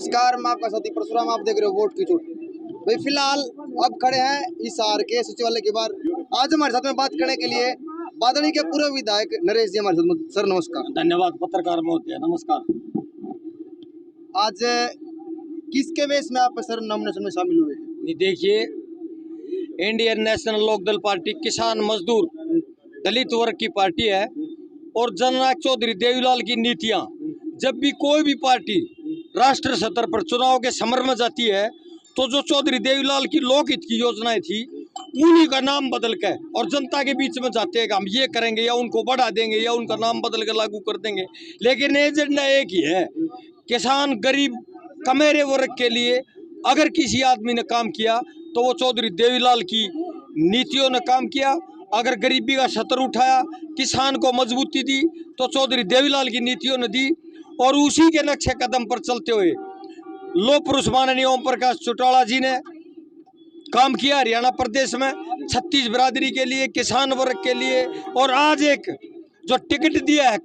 नमस्कार, मैं आपका साथी परशुराम। आप देख रहे हो वोट की चोट। भाई फिलहाल अब खड़े हैं हिसार के सचिवालय के बाहर। आज हमारे साथ में बात करने के लिए बादड़ी के पूर्व विधायक नरेश जी हमारे साथ। सर नमस्कार। धन्यवाद पत्रकार महोदय, नमस्कार। आज किसके बेस में आप सर नॉमिनेशन में शामिल हुए? देखिए, इंडियन नेशनल लोकदल पार्टी किसान मजदूर दलित वर्ग की पार्टी है और जननायक चौधरी देवीलाल की नीतियां, जब भी कोई भी पार्टी राष्ट्र स्तर पर चुनाव के समर में जाती है तो जो चौधरी देवीलाल की लोकहित की योजनाएं थी उन्हीं का नाम बदल के और जनता के बीच में जाते हैं कि हम ये करेंगे या उनको बढ़ा देंगे या उनका नाम बदल के लागू कर देंगे, लेकिन एजेंडा एक ही है। किसान गरीब कमेरे वर्ग के लिए अगर किसी आदमी ने काम किया तो वो चौधरी देवीलाल की नीतियों ने काम किया। अगर गरीबी का शतर उठाया, किसान को मजबूती दी तो चौधरी देवीलाल की नीतियों ने दी। और उसी के नक्शे कदम पर चलते हुए लोह पुरुष माननीय ओम प्रकाश चौटाला जी ने काम किया हरियाणा प्रदेश में 36 बिरादरी के लिए, किसान वर्ग के लिए। और आज एक जो टिकट दिया है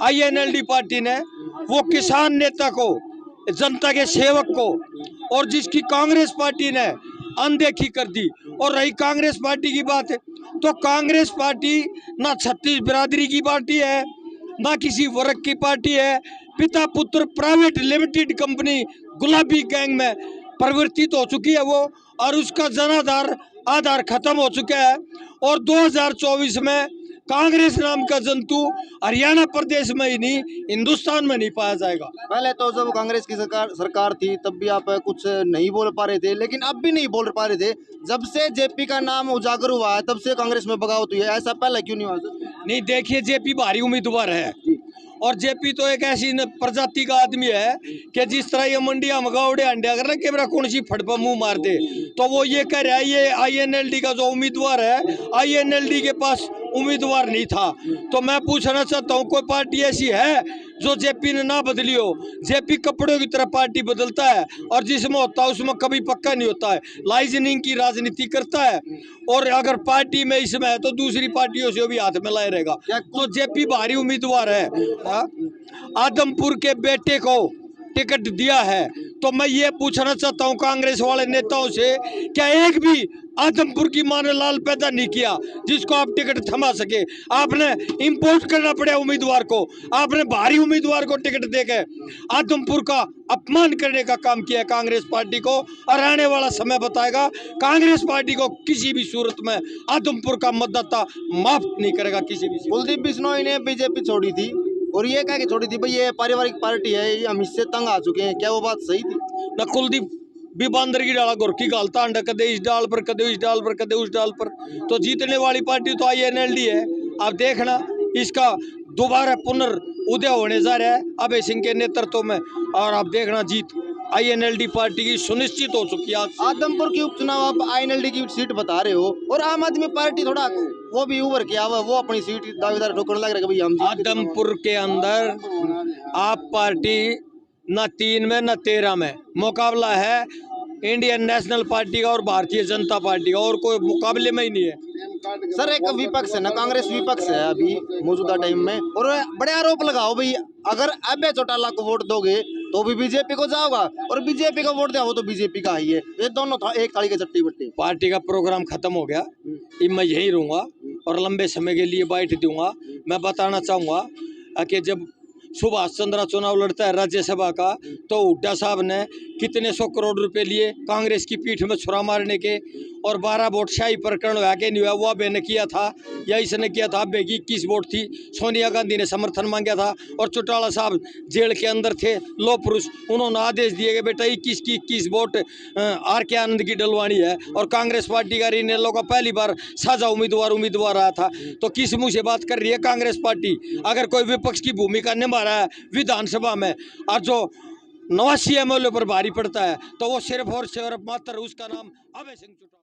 INLD पार्टी ने, वो किसान नेता को, जनता के सेवक को, और जिसकी कांग्रेस पार्टी ने अनदेखी कर दी। और रही कांग्रेस पार्टी की बात, तो कांग्रेस पार्टी ना 36 बिरादरी की पार्टी है, ना किसी वर्ग की पार्टी है। पिता पुत्र प्राइवेट लिमिटेड कंपनी गुलाबी गैंग में परिवर्तित हो चुकी है वो, और उसका जनाधार आधार खत्म हो चुका है। और 2024 में कांग्रेस नाम का जंतु हरियाणा प्रदेश में ही नहीं, हिंदुस्तान में नहीं पाया जाएगा। पहले तो जब कांग्रेस की सरकार थी तब भी आप कुछ नहीं बोल पा रहे थे, लेकिन अब भी नहीं बोल पा रहे थे। जब से जेपी का नाम उजागर हुआ है तब से कांग्रेस में बगावत हुई है, ऐसा पहले क्यों नहीं हुआ सर? नहीं, देखिए, जेपी भारी उम्मीदवार है और जेपी तो एक ऐसी प्रजाति का आदमी है कि जिस तरह ये मंडिया मगावड़े अंडे कर रहे कि कौन सी फट पर मुंह मार दे, तो वो ये कह रहा है ये INLD का जो उम्मीदवार है, INLD के पास उम्मीदवार नहीं था। तो मैं पूछना चाहता हूँ, कोई पार्टी ऐसी है जो जेपी ने ना बदली हो? जेपी कपड़ों की तरह पार्टी बदलता है और जिसमें होता है उसमें कभी पक्का नहीं होता है, लाइजनिंग की राजनीति करता है। और अगर पार्टी में इसमें है तो दूसरी पार्टियों से भी हाथ में लाए रहेगा। तो जेपी भारी उम्मीदवार है। आदमपुर के बेटे को टिकट दिया है, तो मैं ये पूछना चाहता हूँ कांग्रेस वाले नेताओं से, क्या एक भी आदमपुर की मां ने लाल पैदा नहीं किया जिसको आप टिकट थमा सके? आपने इंपोर्ट करना पड़ा उम्मीदवार को, आपने भारी उम्मीदवार को टिकट देकर आदमपुर का अपमान करने का काम किया कांग्रेस पार्टी को। और आने वाला समय बताएगा, कांग्रेस पार्टी को किसी भी सूरत में आदमपुर का मतदाता माफ नहीं करेगा किसी भी। कुलदीप बिश्नोई ने बीजेपी छोड़ी थी और ये कह के छोड़ी थी भाई ये पारिवारिक पार्टी है, ये हम इससे तंग आ चुके हैं, क्या वो बात सही थी? न कुलदीप भी बांदर की डाला गोरकी गालता अंडा, कदे इस डाल पर, कदे उस डाल पर, कदे उस डाल पर। तो जीतने वाली पार्टी तो INLD है। आप देखना, इसका दोबारा पुनर्उदय होने जा रहा है अभय सिंह के नेतृत्व में, और आप देखना जीत INLD पार्टी की सुनिश्चित हो चुकी है। आदमपुर की उपचुनाव आप INLD की सीट बता रहे हो और आम आदमी पार्टी थोड़ा वो भी उभर के आवा, वो अपनी सीट दावेदार ठोकने लग रहा है कि भाई हम आदमपुर के अंदर आप पार्टी न 3 में न 13 में मुकाबला है इंडियन नेशनल पार्टी का और भारतीय जनता पार्टी का, और कोई मुकाबले में ही नहीं है। सर एक विपक्ष है ना, कांग्रेस विपक्ष है अभी मौजूदा टाइम में, और बड़े आरोप लगाओ भाई अगर अभय चौटाला को वोट दोगे तो भी बीजेपी को जाओगा और बीजेपी को वोट दो तो बीजेपी का ही है। ये दोनों था एक थाली के चट्टी बट्टी। पार्टी का प्रोग्राम खत्म हो गया, अब मैं यहीं रहूंगा और लंबे समय के लिए बैठ दूंगा। मैं बताना चाहूँगा कि जब सुभाष चंद्रा चुनाव लड़ता है राज्यसभा का, तो हुड्डा साहब ने कितने 100 करोड़ रुपए लिए कांग्रेस की पीठ में छुरा मारने के, और 12 वोट शाही प्रकरण हुआ के नहीं हुआ, वो अबे ने किया था या इसने किया था। अबे की 21 वोट थी, सोनिया गांधी ने समर्थन मांगा था और चौटाला साहब जेल के अंदर थे, लो पुरुष। उन्होंने आदेश दिए कि बेटा 21 की 21 वोट RK आनंद की डलवानी है, और कांग्रेस पार्टी का इनेलो का पहली बार साझा उम्मीदवार आया था। तो किस मुँह से बात कर रही है कांग्रेस पार्टी? अगर कोई विपक्ष की भूमिका निभा रहा है विधानसभा में और जो 89 MLA पर भारी पड़ता है, तो वो सिर्फ और सिर्फ मात्र उसका नाम अभय सिंह चौटाला।